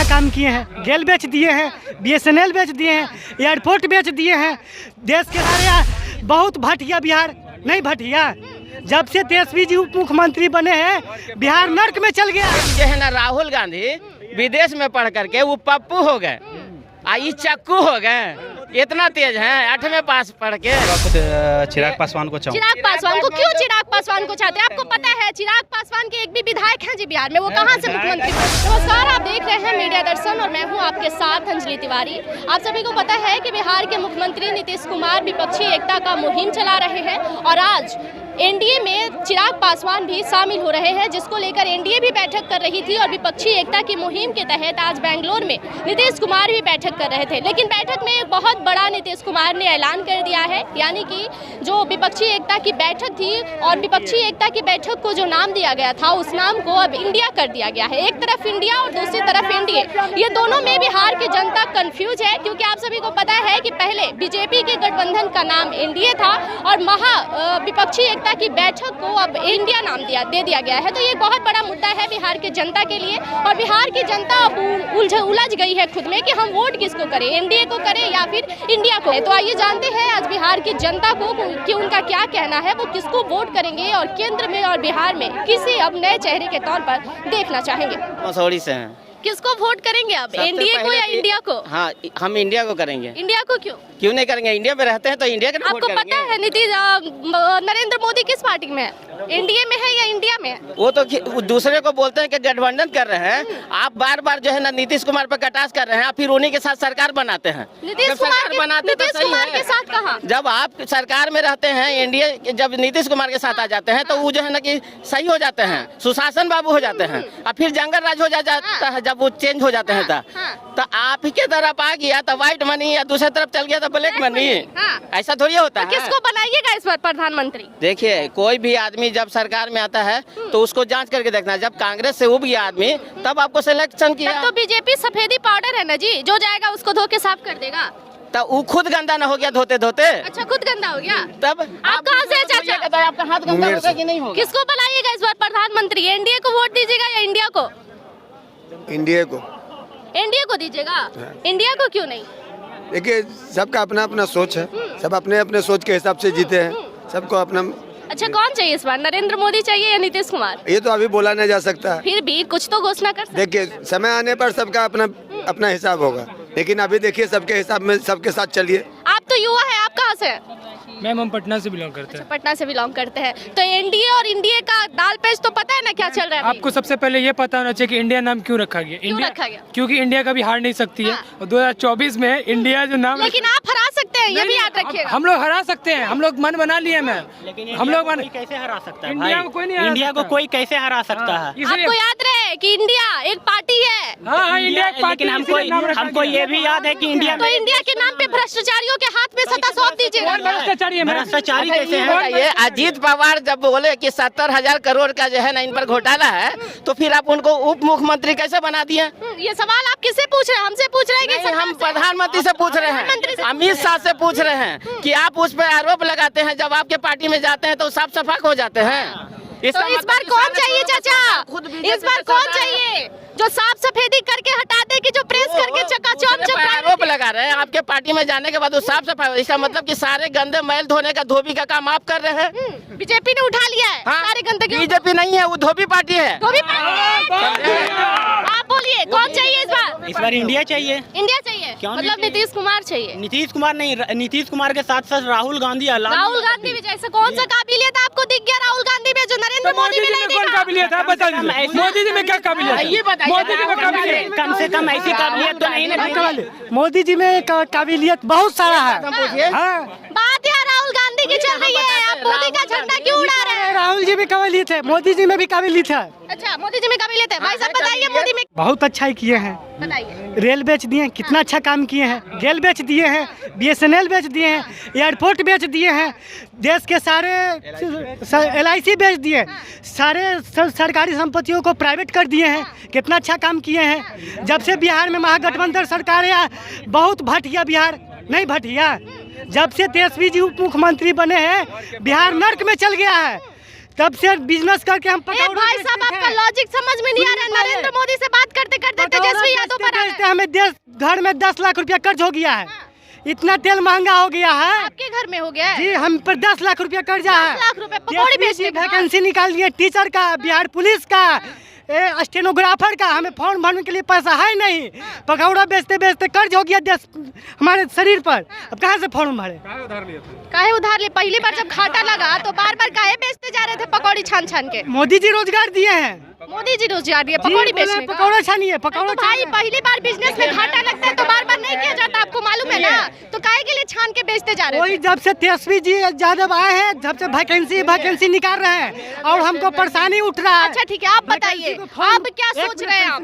अच्छा काम किए हैं। गेल बेच दिए हैं, BSNL बेच दिए हैं, एयरपोर्ट बेच दिए हैं। देश के सारे बहुत घटिया बिहार नहीं घटिया। जब से तेजस्वी जी उप मुख्यमंत्री बने हैं बिहार नर्क में चल गया। जो है ना राहुल गांधी विदेश में पढ़ करके वो पप्पू हो गए, आई चक्कू हो गए। इतना तेज हैं 8वें पास पढ़ के। चिराग पासवान को चाहूँ। चिराग पासवान को क्यों चिराग पासवान को चाहते हैं? आपको पता है चिराग पासवान के एक भी विधायक हैं जी बिहार में, वो कहाँ से मुख्यमंत्री? नमस्कार, आप देख रहे हैं मीडिया दर्शन और मैं हूँ आपके साथ अंजलि तिवारी। आप सभी को पता है कि बिहार के मुख्यमंत्री नीतीश कुमार विपक्षी एकता का मुहिम चला रहे हैं और आज एनडीए में चिराग पासवान भी शामिल हो रहे हैं, जिसको लेकर एनडीए भी बैठक कर रही थी और विपक्षी एकता की मुहिम के तहत आज बेंगलोर में नीतीश कुमार भी बैठक कर रहे थे। लेकिन बैठक में एक बहुत बड़ा नीतीश कुमार ने ऐलान कर दिया है, यानी कि जो विपक्षी एकता की बैठक थी और विपक्षी एकता की बैठक को जो नाम दिया गया था उस नाम को अब इंडिया कर दिया गया है। एक तरफ इंडिया और दूसरी तरफ एनडीए, ये दोनों में बिहार की जनता कंफ्यूज है, क्योंकि आप सभी को पता है कि पहले बीजेपी के गठबंधन का नाम एनडीए था और विपक्षी एकता की बैठक को अब इंडिया नाम दे दिया गया है। तो ये बहुत बड़ा मुद्दा है बिहार की जनता के लिए और बिहार की जनता अब उलझ गई है खुद में कि हम वोट किसको करें, एनडीए को करें या फिर इंडिया को। तो आइए जानते हैं आज बिहार की जनता को कि उनका क्या कहना है, वो किसको वोट करेंगे और केंद्र में और बिहार में किसी अब नए चेहरे के तौर पर देखना चाहेंगे। मसौड़ी से हैं। किसको वोट करेंगे आप, एनडीए को या इंडिया को? हाँ, हम इंडिया को करेंगे। इंडिया को क्यों नहीं करेंगे? इंडिया में रहते हैं तो इंडिया के वोट आपको करेंगे। पता है नरेंद्र मोदी किस पार्टी में है, एनडीए में है या इंडिया में है? वो तो दूसरे को बोलते हैं कि गठबंधन कर रहे हैं। आप बार बार जो है ना नीतीश कुमार पर कटाक्ष कर रहे हैं, आप फिर उन्हीं के साथ सरकार बनाते हैं। नीतीश कुमार के साथ कहा? जब आप सरकार में रहते हैं एनडीए, जब नीतीश कुमार के साथ आ जाते हैं तो वो जो है ना कि सही हो जाते हैं, सुशासन बाबू हो जाते हैं और फिर जंगल राज हो जाता है। जब वो चेंज हो जाते हैं तो आप ही के तरफ आ गया तो व्हाइट मनी या दूसरी तरफ चल गया तो ब्लैक मनी। ऐसा थोड़ी होता है। किसको बनाइएगा इस बार प्रधानमंत्री? देखिए, कोई भी आदमी जब सरकार में आता है तो उसको जांच करके देखना है। जब कांग्रेस से उब गया आदमी तब आपको सिलेक्शन किया। तो बीजेपी सफेदी पाउडर है ना जी, जो जाएगा उसको धो के साफ कर देगा। तो वो खुद गंदा ना हो गया धोते धोते? अच्छा, खुद गंदा हो गया। तब आप कहाँ से चाचा? आपका हाथ गंदा होगा कि नहीं होगा? किसको बनाइएगा इस बार प्रधानमंत्री? एनडीए को वोट दीजिएगा या इंडिया को? इंडिया को। इंडिया को दीजिएगा? इंडिया को क्यों नहीं? देखिए, सबका अपना अपना सोच है, सब अपने अपने सोच के हिसाब से जीते हैं, सबको अपना। अच्छा, कौन चाहिए इस बार, नरेंद्र मोदी चाहिए या नीतीश कुमार? ये तो अभी बोला नहीं जा सकता है। फिर भी कुछ तो घोषणा कर सकते। देखिए, समय आने पर सबका अपना अपना हिसाब होगा, लेकिन अभी देखिए सबके हिसाब में सबके साथ चलिए। आप तो युवा है, आप कहाँ से हैं? मैम हम पटना से बिलोंग करते हैं। पटना से बिलोंग करते हैं। तो एनडीए और इंडिया का दाल पेच तो पता है ना क्या चल रहा है? आपको सबसे पहले ये पता होना चाहिए कि इंडिया नाम क्यों रखा गया। इंडिया रखा गया? क्योंकि इंडिया कभी हार नहीं सकती है और 2024 में इंडिया जो नाम। लेकिन आप हरा सकते हैं, ये भी याद रखिएगा। हम लोग हरा सकते हैं, हम लोग मन बना लिए। मैं हम लोग कैसे हरा सकता है? इंडिया को कोई नहीं, इंडिया को कोई कैसे हरा सकता है? आपको याद रहे कि इंडिया एक पार्टी है। हाँ, इंडिया एक पार्टी। हमको ये भी याद है कि इंडिया तो इंडिया के नाम पे भ्रष्टाचारियों के हाथ में सत्ता सौंप दीजिएगा। भ्रष्टाचारी कैसे है? ये अजीत पवार जब बोले कि 70,000 करोड़ का जो है ना इन पर घोटाला है, तो फिर आप उनको उप मुख्यमंत्री कैसे बना दिए? ये सवाल आप किससे पूछ रहे हैं? हमसे पूछ रहे हैं कि नहीं, हम प्रधानमंत्री से पूछ रहे हैं, अमित शाह से पूछ रहे हैं कि आप उस पर आरोप लगाते हैं, जब आपके पार्टी में जाते हैं तो साफ सफाई हो जाते हैं। तो इस बार कौन चाहिए चाचा? इस बार कौन चाहिए जो साफ सफेदी करके हटा दे, कि जो प्रेस करके चकाचौंध आरोप लगा रहे हैं? आपके पार्टी में जाने के बाद वो साफ सफाई, इसका मतलब कि सारे गंदे मैल धोने का, धोबी का काम आप कर रहे हैं। बीजेपी ने उठा लिया है। हाँ, सारे गंदगी। बीजेपी नहीं है, वो धोबी पार्टी है। धोबी पार्टी। आप बोलिए कौन चाहिए इस बार? इस बार इंडिया चाहिए। इंडिया चाहिए? क्यों मतलब नीतीश कुमार चाहिए? नीतीश कुमार नहीं, नीतीश कुमार के साथ साथ राहुल गांधी। राहुल गांधी भी जैसे कौन सा काबिलियत आपको दिख गया राहुल गांधी में जो नरेंद्र मोदी में नहीं दिखा? काबिलियत है बता दीजिए, मोदी जी में क्या काबिलियत है? ये बताइए। मोदी जी में काबिलियत कम से कम ऐसी काबिलियत तो नहीं है। मोदी जी में काबिलियत बहुत सारा है। हाँ। बात यार राहुल गांधी की चल रही है, आप मोदी का झंडा क्यों उड़ा रहे हैं? राहुल जी में काबिलियत है, मोदी जी में भी काबिलियत है। अच्छा, मोदी जी में काबिलियत है। भाई साहब बताइए, मोदी में बहुत अच्छा ही किए हैं। बताइए। रेल बेच दिए हैं, कितना अच्छा काम किए हैं। गेल बेच दिए हैं, BSNL बेच दिए हैं, एयरपोर्ट बेच दिए हैं, देश के सारे LIC बेच दिए, सारे सरकारी संपत्तियों को प्राइवेट कर दिए हैं। कितना अच्छा काम किए हैं। जब से बिहार में महागठबंधन सरकार है, बहुत घटिया बिहार नहीं घटिया। जब से तेजस्वी जी उप मुख्यमंत्री बने हैं बिहार नर्क में चल गया है। तब से बिजनेस करके हम ए भाई साहब आपका लॉजिक समझ में नहीं आ रहा है। नरेंद्र मोदी से बात करते करते तेजस्वी यादव पर आ गए। हमें देश घर में 10 लाख रुपया कर्ज हो गया है। इतना तेल महंगा हो गया है। आपके घर में हो गया है? जी हम पर 10 लाख रुपया कर्जा है। 10 लाख रुपए पकौड़ी बेचने का? वैकेंसी निकाल दिए टीचर का, बिहार पुलिस का, स्टेनोग्राफर का। हमें फॉर्म भरने के लिए पैसा है नहीं। पकौड़ा बेचते बेचते कर्ज हो गया देश हमारे शरीर पर। अब कहाँ से फॉर्म भरे? काहे उधार ले? पहली बार जब घाटा लगा तो बार बार काहे बेचते जा रहे थे पकौड़ी छान छान के? मोदी जी रोजगार दिए हैं। मोदी जी रोजगार दिए पकौड़ी बेचने का? पकौड़ा छानिए पकौड़ा। तो भाई पहली बार बिजनेस में घाटा लगता है तो बार बार नहीं किया जाता, आपको मालूम है ना? तो काहे के लिए छान के बेचते जा रहे वही थे? जब से तेजस्वी जी यादव आए हैं जब से वैकेंसी निकाल रहे हैं और हमको परेशानी उठ रहा है। अच्छा ठीक है, आप बताइए आप क्या सोच रहे हैं आप?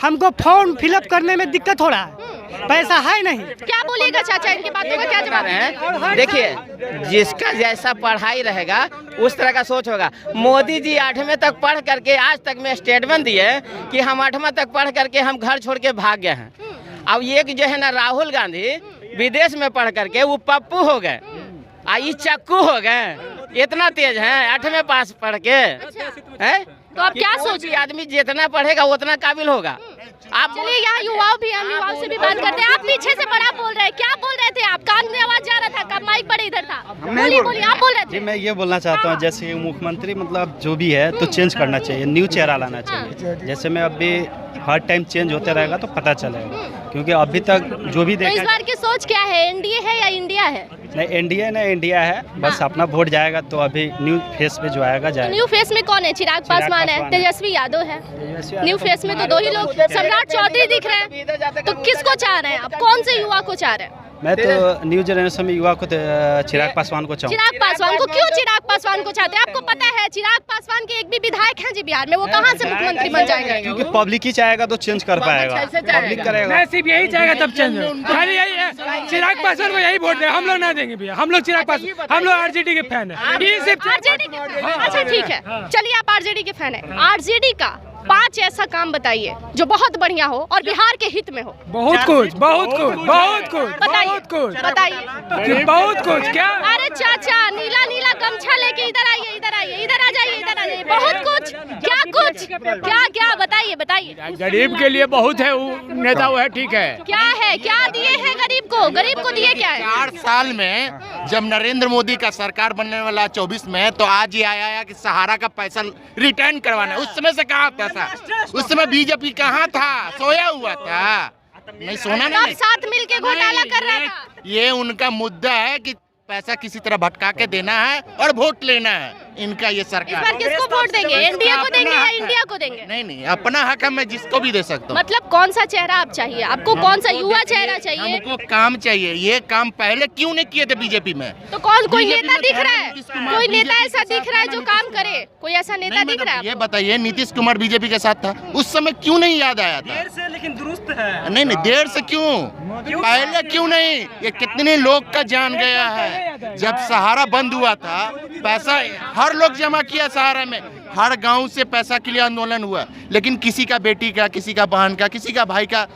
हमको फॉर्म फिलअप करने में दिक्कत हो रहा है, पैसा है नहीं। क्या बोलिएगा चाचा, इनकी बातों का क्या जवाब है? देखिए, जिसका जैसा पढ़ाई रहेगा उस तरह का सोच होगा। मोदी जी 8वीं तक पढ़ करके आज तक में स्टेटमेंट दिए कि हम 8वीं तक पढ़ करके हम घर छोड़ के भाग गए हैं। अब ये जो है ना राहुल गांधी विदेश में पढ़ करके वो पप्पू हो गए, ये चक्कू हो गए। इतना तेज हैं 8वीं पास पढ़ के हैं। तो आप क्या सोच रहे? आदमी जितना पढ़ेगा उतना काबिल होगा। आप चलिए यहाँ युवाओं भी, हम युवाओं से भी बात करते हैं। आप पीछे से बड़ा बोल रहे हैं, क्या बोल रहे थे आप? कान में आवाज जा रहा था, कब माइक बड़े इधर था? बोलिए आप बोल रहे जी थे। मैं ये बोलना चाहता हूँ, जैसे मुख्यमंत्री मतलब जो भी है तो चेंज करना चाहिए, न्यू चेहरा लाना चाहिए। जैसे मैं अभी हर टाइम चेंज होते रहेगा तो पता चलेगा, क्योंकि अभी तक जो भी तो इस देखा बार की सोच क्या है? एनडीए है या इंडिया है? नहीं एनडीए नहीं इंडिया है, बस अपना वोट जाएगा तो अभी न्यू फेस पे जो आएगा जाएगा। न्यू फेस में कौन है? चिराग पासवान है, तेजस्वी यादव है। न्यू फेस में तो दो ही लोग, सम्राट चौधरी दिख रहे हैं। तो किसको चाह रहे हैं आप? कौन से युवा को चाह रहे हैं? मैं तो न्यू जनरेशन में युवा को चिराग पासवान को चाहूँ। चिराग पासवान को क्यों चिराग पासवान को चाहते हैं? आपको पता है चिराग पासवान के एक भी विधायक हैं जी बिहार में, वो कहाँ से मुख्यमंत्री बन जाएंगे? क्योंकि पब्लिक ही चाहेगा तो चेंज कर पाएगा, पब्लिक करेगा। मैं सिर्फ यही चाहेगा तब चेंज हो। खाली यही है, चिराग पासवान को यही वोट दे। हम लोग ना देंगे भैया, हम लोग चिराग पासवान, हम लोग आरजेडी के फैन है। ये सिर्फ आरजेडी के फैन? अच्छा ठीक है, चलिए आप आरजेडी के फैन है। आरजेडी का 5 ऐसा काम बताइए जो बहुत बढ़िया हो और बिहार के हित में हो। बहुत कुछ बताइए बहुत कुछ। क्या? अरे चाचा नीला नीला गमछा लेके इधर आइए, इधर आइए, इधर आ जाइए, इधर आ जाइए। बहुत कुछ, क्या कुछ, क्या बताइए। गरीब के लिए बहुत है, वो नेता वो है, ठीक है। क्या है, क्या दिए हैं गरीब को? गरीब को दिए क्या है? 4 साल में जब नरेंद्र मोदी का सरकार बनने वाला 24 में, तो आज ये आया कि सहारा का पैसा रिटर्न करवाना। उस समय से कहाँ पैसा? उस समय बीजेपी कहाँ था? सोया हुआ था, नहीं सोना सब नहीं। साथ मिलके घोटाला कर रहा था। ये उनका मुद्दा है कि पैसा किसी तरह भटका के देना है और वोट लेना है। इनका ये इस सरकार बार किसको वोट देंगे? एनडीए को देंगे या इंडिया को देंगे? नहीं, अपना हक है, मैं जिसको भी दे सकता हूँ। मतलब कौन सा चेहरा आप चाहिए? आपको कौन सा युवा चेहरा चाहिए? हमको काम चाहिए। ये काम पहले क्यों नहीं किए थे बीजेपी में? तो कोई बीजेपी नेता में दिख रहा है? नीतीश कुमार, कोई नेता बीजेपी ऐसा के दिख रहा है जो साथ काम करे? कोई ऐसा नेता नहीं, दिख रहा है? ये बताइए, नीतीश कुमार बीजेपी के साथ था, उस समय क्यों नहीं याद आया था? देर से लेकिन दुरुस्त है। नहीं, देर से क्यों? पहले क्यों नहीं? ये कितने लोग का जान गया है। जब सहारा बंद हुआ था, पैसा हर लोग जमा किया सहारा में, हर गांव से पैसा के लिए आंदोलन हुआ, लेकिन किसी का बेटी का, किसी का बहन का, किसी का भाई का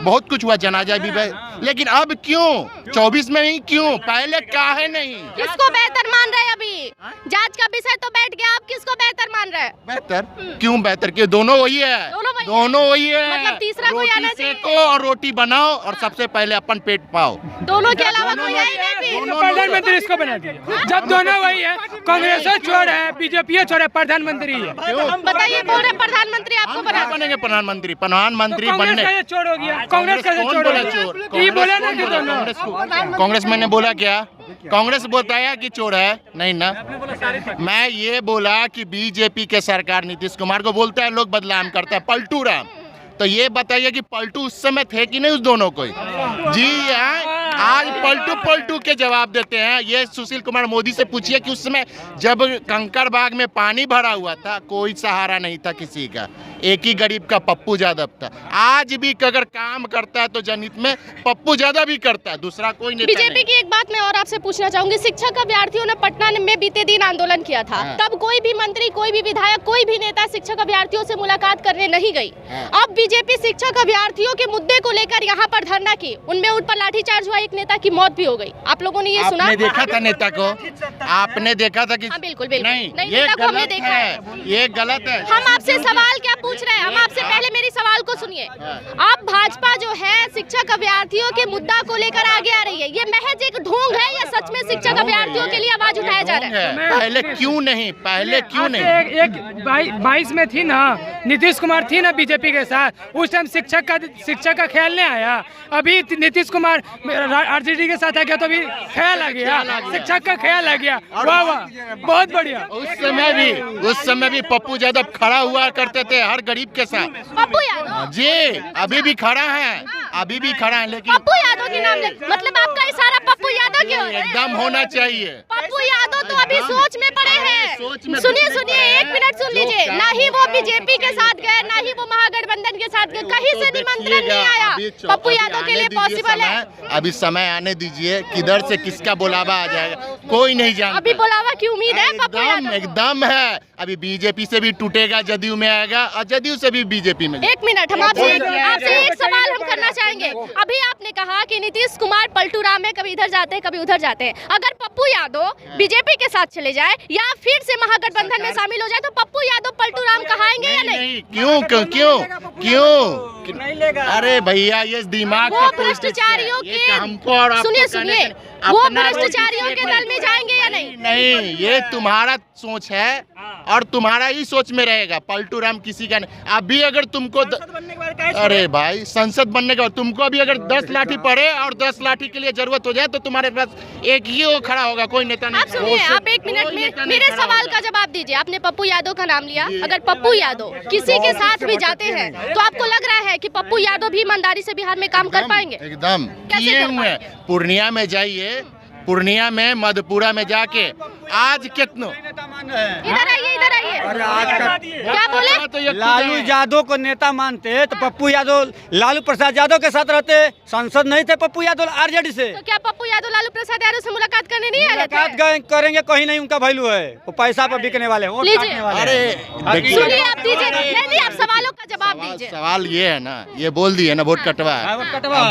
बहुत कुछ हुआ, जनाजा भी भाई। लेकिन अब क्यों 24 में ही क्यों? पहले काहे नहीं? किसको बेहतर मान रहे हैं अभी? जांच का विषय तो बैठ गया, आप किसको बेहतर मान रहे हैं? बेहतर क्यों? बेहतर क्यों? दोनों वही है, दोनों वही है। मतलब तीसरा कोई आना रोटी चाहिए? सेको और रोटी बनाओ और सबसे पहले अपन पेट पाओ। दोनों के अलावा कोई है ही नहीं फिर? प्रधानमंत्री इसको बना दिए। जब दोनों वही है, कांग्रेस छोड़ है, बीजेपी छोड़ है, प्रधानमंत्री है। बताइए, बोल रहे प्रधानमंत्री आपको बना? बनेंगे प्रधानमंत्री? प्रधानमंत्री बनने छोड़ हो गया, कांग्रेस का कौन छोड़ बोला हो चोर? गया। ये बोला ना कि दोनों कांग्रेस मैंने बोला क्या? कांग्रेस बताया कि चोर है? नहीं ना। मैं ये बोला कि बीजेपी के सरकार नीतीश कुमार को बोलता है लोग बदनाम करता है, पलटू राम। तो ये बताइए कि पलटू उस समय थे कि नहीं उस दोनों को? जी हाँ, आज पलटू के जवाब देते हैं। ये सुशील कुमार मोदी से पूछिए कि उस समय जब कंकड़बाग में पानी भरा हुआ था, कोई सहारा नहीं था किसी का। एक ही गरीब का पप्पू यादव था। आज भी अगर काम करता है तो जनहित में पप्पू यादव भी करता है, दूसरा कोई नेता बीजेपी नहीं। की एक बात मैं और आपसे पूछना चाहूंगी, शिक्षक अभ्यर्थियों ने पटना में बीते दिन आंदोलन किया था, तब कोई भी मंत्री, कोई भी विधायक, कोई भी नेता शिक्षक अभ्यर्थियों से मुलाकात करने नहीं गई। अब बीजेपी शिक्षक अभ्यर्थियों के मुद्दे को लेकर यहाँ पर धरना की, उनमें उन पर लाठीचार्ज हुआ, एक नेता की मौत भी हो गई। आप लोगों ने ये सुना? आपने देखा था नेता को? आपने देखा था कि बिल्कुल बिल्कुल नहीं, ये गलत है, ये गलत है। हम आपसे सवाल क्या पूछ रहे हैं, हम आपसे पहले मेरी सवाल को सुनिए। अब भाजपा जो है शिक्षक अभ्यर्थियों के मुद्दा को लेकर आगे आ रही है, ये महज एक ढोंग है या सच में शिक्षक अभ्यर्थियों के लिए आवाज उठाया जा रहा है? पहले क्यों नहीं, पहले क्यों नहीं? एक 22 में थी ना, नीतीश कुमार थी ना बीजेपी के साथ, उस टाइम शिक्षक का ख्याल नहीं आया। अभी नीतीश कुमार आरजेडी के साथ आ गया तो अभी ख्याल आ गया, शिक्षक का ख्याल आ गया। वाह वाह, बहुत बढ़िया। उस समय भी पप्पू यादव खड़ा हुआ करते थे हर गरीब के साथ। पप्पू यादव जी अभी भी खड़ा है, अभी भी खड़ा है, लेकिन पप्पू यादव के नाम मतलब आपका इशारा पप्पू यादव क्यों? एकदम होना चाहिए। पप्पू यादव तो अभी सोच में पड़े हैं। सुनिए, एक मिनट सुन लीजिए। ना ही वो बीजेपी के साथ गए, ना ही वो महागठबंधन के साथ गए, कहीं से निमंत्रण नहीं आया। पप्पू यादव के लिए पॉसिबल है? अभी समय आने दीजिए, किधर से किसका बुलावा आ जाएगा कोई नहीं जानता। अभी बुलावा की उम्मीद है पप्पू यादव? एकदम है। अभी बीजेपी से भी टूटेगा, जदयू में आएगा और जदयू से भी बीजेपी में। एक मिनट, हम आपसे एक सवाल हम करना चाहेंगे। अभी आपने कहा कि नीतीश कुमार पलटू राम है, कभी इधर जाते हैं कभी उधर जाते हैं। अगर पप्पू यादव बीजेपी के साथ चले जाए या फिर से महागठबंधन में शामिल हो जाए तो पप्पू यादव पलटू राम कहाएंगे या नहीं? क्यों क्यों क्यों क्यों? अरे भैया ये दिमाग वो भ्रष्टाचारियों के, सुनिए, वो भ्रष्टाचारियों के दल में जाएंगे या नहीं? नहीं, ये तुम्हारा सोच है और तुम्हारा ही सोच में रहेगा। पलटू राम किसी का नहीं। अभी अगर तुमको अरे भाई संसद बनने के बाद तुमको अभी अगर 10 लाठी पड़े और 10 लाठी के लिए जरूरत हो जाए तो तुम्हारे पास एक ही वो खड़ा होगा, कोई नेता नहीं। आप सुनिए, आप एक मिनट में मेरे सवाल का जवाब दीजिए। आपने पप्पू यादव का नाम लिया, अगर पप्पू यादव किसी के साथ भी जाते हैं तो आपको लग रहा है कि पप्पू यादव भी ईमानदारी से बिहार में काम कर पाएंगे? एकदम किए हुए। पूर्णिया में जाइए, पूर्णिया में मधुपुरा में जाके आज कितनों इधर आइए क्या बोले? तो लालू यादव को नेता मानते तो पप्पू यादव लालू प्रसाद यादव के साथ रहते, सांसद नहीं थे पप्पू यादव आरजेडी से। तो क्या पप्पू यादव लालू प्रसाद यादव से मुलाकात करने नहीं आए थे? करेंगे, कहीं नहीं उनका वैल्यू है, वो पैसा पर बिकने वाले हैं, वोट काटने वाले हैं। अरे सुनिए, आप दीजिए, नहीं आप सवालों का जवाब दीजिए। सवाल ये है ना, ये बोल दिए ना वोट कटवा है,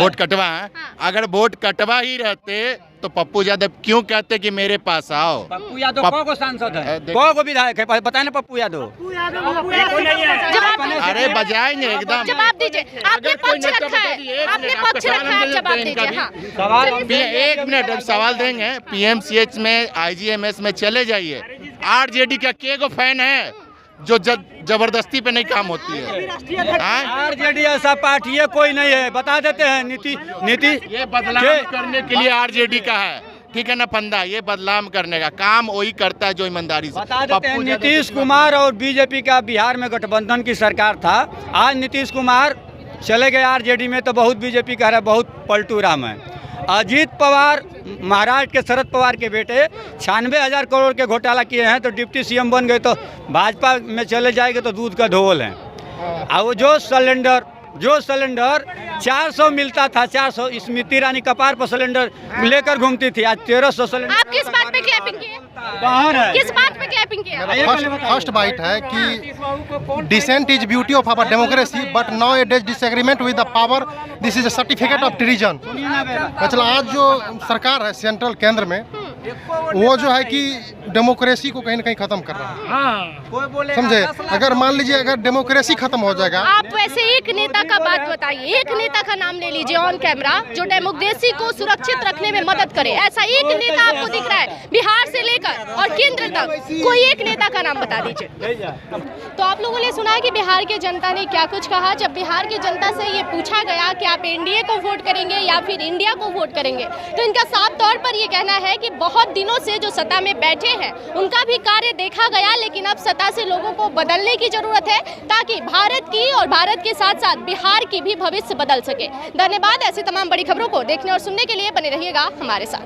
वोट कटवा है। अगर वोट कटवा ही रहते तो पप्पू यादव क्यों कहते कि मेरे पास आओ? पप्पू यादव को सांसद है, को विधायक है, बताए ना पप्पू यादव। अरे बजाएंगे एकदम। जवाब दीजिए, आपने पक्ष रखा है, आपने पक्ष रखा है, जवाब दीजिए। हाँ सवाल एक मिनट हम सवाल देंगे। पीएमसीएच में आईजीएमएस में चले जाइए, आरजेडी का के फैन है जो जबरदस्ती पे नहीं काम होती है। आरजेडी ऐसा पार्टी है कोई नहीं है, बता देते हैं। नीति ये बदलाव करने के लिए आरजेडी का है, ठीक है ना फंदा, ये बदलाव करने का काम वही करता है जो ईमानदारी से। बता देते हैं, नीतीश कुमार और बीजेपी का बिहार में गठबंधन की सरकार था। आज नीतीश कुमार चले गए आरजेडी में तो बहुत बीजेपी कह रहा है बहुत पलटू राम है। अजीत पवार महाराष्ट्र के शरद पवार के बेटे 96,000 करोड़ के घोटाला किए हैं तो डिप्टी सीएम बन गए, तो भाजपा में चले जाएंगे तो दूध का ढोल है। और वो जो सिलेंडर 400 मिलता था, 400 स्मृति ईरानी कपार पर सिलेंडर लेकर घूमती थी, आज 1300 सिलेंडर। आप किस बात पे क्लैपिंग किए? बाहर है, किस बात पे क्लैपिंग किया? फर्स्ट बाइट है कि dissent is beauty of our democracy but now it is disagreement with the power, this is a certificate of treason. मतलब आज जो सरकार है सेंट्रल केंद्र में, वो जो है कि डेमोक्रेसी को कहीं ना कहीं खत्म कर रहा है, समझे? अगर मान लीजिए अगर डेमोक्रेसी खत्म हो जाएगा। आप वैसे एक नेता का बात बताइए, एक नेता का नाम ले लीजिए ऑन कैमरा जो डेमोक्रेसी को सुरक्षित रखने में मदद करे। ऐसा एक नेता आपको दिख रहा है बिहार से लेकर और केंद्र तक, कोई एक नेता का नाम बता दीजिए। तो आप लोगों ने सुना कि बिहार की जनता ने क्या कुछ कहा। जब बिहार की जनता से ये पूछा गया कि आप एनडीए को वोट करेंगे या फिर इंडिया को वोट करेंगे, तो इनका साफ तौर पर ये कहना है कि बहुत दिनों से जो सत्ता में बैठे हैं उनका भी कार्य देखा गया, लेकिन अब सत्ता से लोगों को बदलने की जरूरत है ताकि भारत की और भारत के साथ साथ बिहार की भी भविष्य बदल सके। धन्यवाद। ऐसी तमाम बड़ी खबरों को देखने और सुनने के लिए बने रहिएगा हमारे साथ।